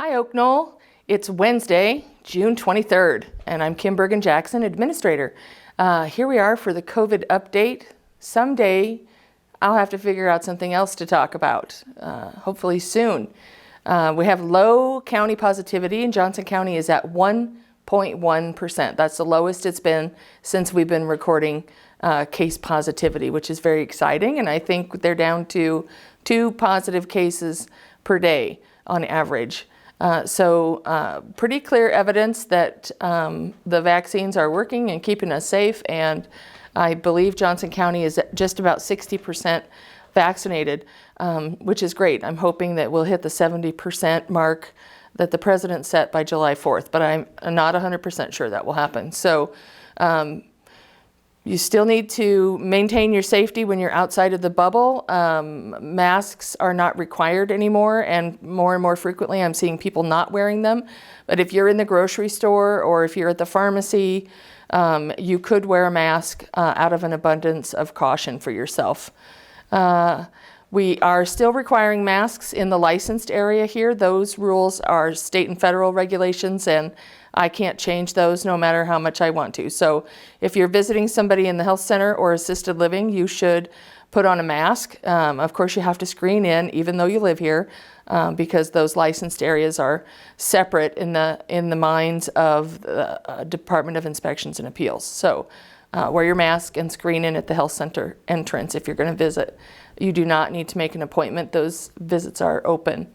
Hi, Oaknoll. It's Wednesday, June 23rd, and I'm Kim Bergen-Jackson, Administrator. Here we are for the COVID update. Someday, I'll have to figure out something else to talk about, hopefully soon. We have low county positivity, and Johnson County is at 1.1%. That's the lowest it's been since we've been recording case positivity, which is very exciting, and I think they're down to 2 positive cases per day on average. Pretty clear evidence that the vaccines are working and keeping us safe, and I believe Johnson County is at just about 60% vaccinated, which is great. I'm hoping that we'll hit the 70% mark that the president set by July 4th, but I'm not 100% sure that will happen. So you still need to maintain your safety when you're outside of the bubble. Masks are not required anymore, and more frequently I'm seeing people not wearing them. But if you're in the grocery store or if you're at the pharmacy, you could wear a mask out of an abundance of caution for yourself. We are still requiring masks in the licensed area here. Those rules are state and federal regulations, and I can't change those no matter how much I want to. So if you're visiting somebody in the health center or assisted living, you should put on a mask. Of course, you have to screen in even though you live here, because those licensed areas are separate in the minds of the Department of Inspections and Appeals. So wear your mask and screen in at the health center entrance if you're going to visit. You do not need to make an appointment. Those visits are open.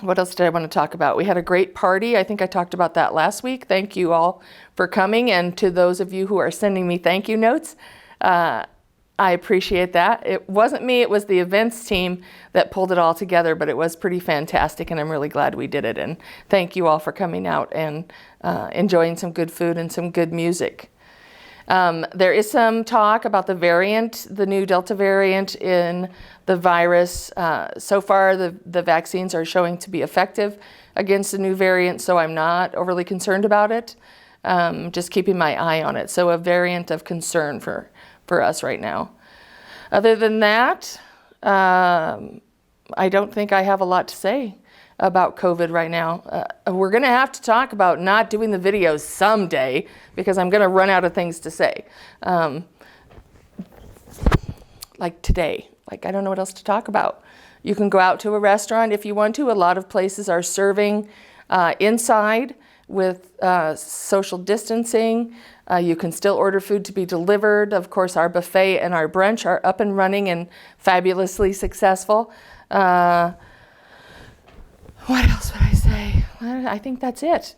What else did I want to talk about? We had a great party. I think I talked about that last week. Thank you all for coming, and to those of you who are sending me thank you notes, I appreciate that. It wasn't me, it was the events team that pulled it all together, but it was pretty fantastic, and I'm really glad we did it. And thank you all for coming out and enjoying some good food and some good music. There is some talk about the variant, the new Delta variant in the virus. So far, the vaccines are showing to be effective against the new variant, so I'm not overly concerned about it. Just keeping my eye on it. So a variant of concern for us right now. Other than that, I don't think I have a lot to say about COVID right now. We're going to have to talk about not doing the videos someday because I'm going to run out of things to say. Like today. Like, I don't know what else to talk about. You can go out to a restaurant if you want to. A lot of places are serving inside with social distancing. You can still order food to be delivered. Of course, our buffet and our brunch are up and running and fabulously successful. What else would I say? I think that's it.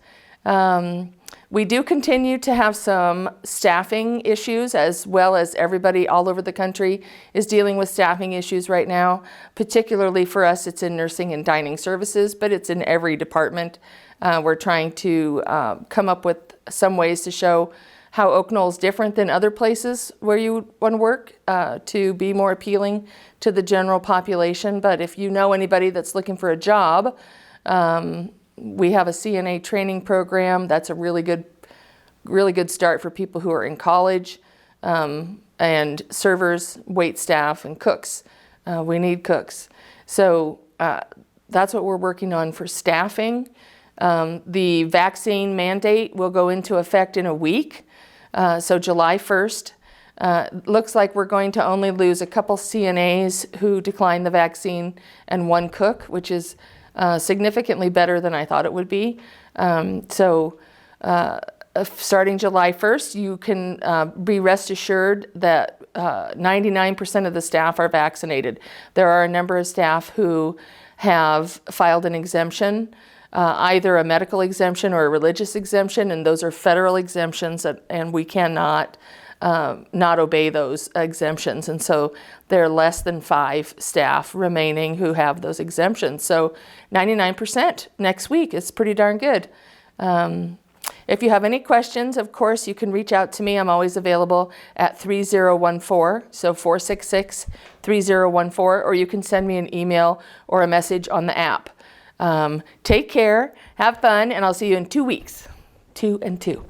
We do continue to have some staffing issues, as well as everybody all over the country is dealing with staffing issues right now. Particularly for us, it's in nursing and dining services, but it's in every department. We're trying to come up with some ways to show how Oaknoll is different than other places where you want to work, to be more appealing to the general population. But if you know anybody that's looking for a job, we have a CNA training program. That's a really good start for people who are in college, and servers, wait staff, and cooks. We need cooks. So that's what we're working on for staffing. The vaccine mandate will go into effect in a week. So July 1st. Looks like we're going to only lose a couple CNAs who declined the vaccine and 1 cook, which is significantly better than I thought it would be. Starting July 1st, you can be rest assured that 99% of the staff are vaccinated. There are a number of staff who have filed an exemption, either a medical exemption or a religious exemption, and those are federal exemptions, and we cannot not obey those exemptions. And so there are less than 5 staff remaining who have those exemptions. So 99% next week is pretty darn good. If you have any questions, of course, you can reach out to me. I'm always available at 3014, so 466-3014, or you can send me an email or a message on the app. Take care, have fun, and I'll see you in 2 weeks. 2 and 2.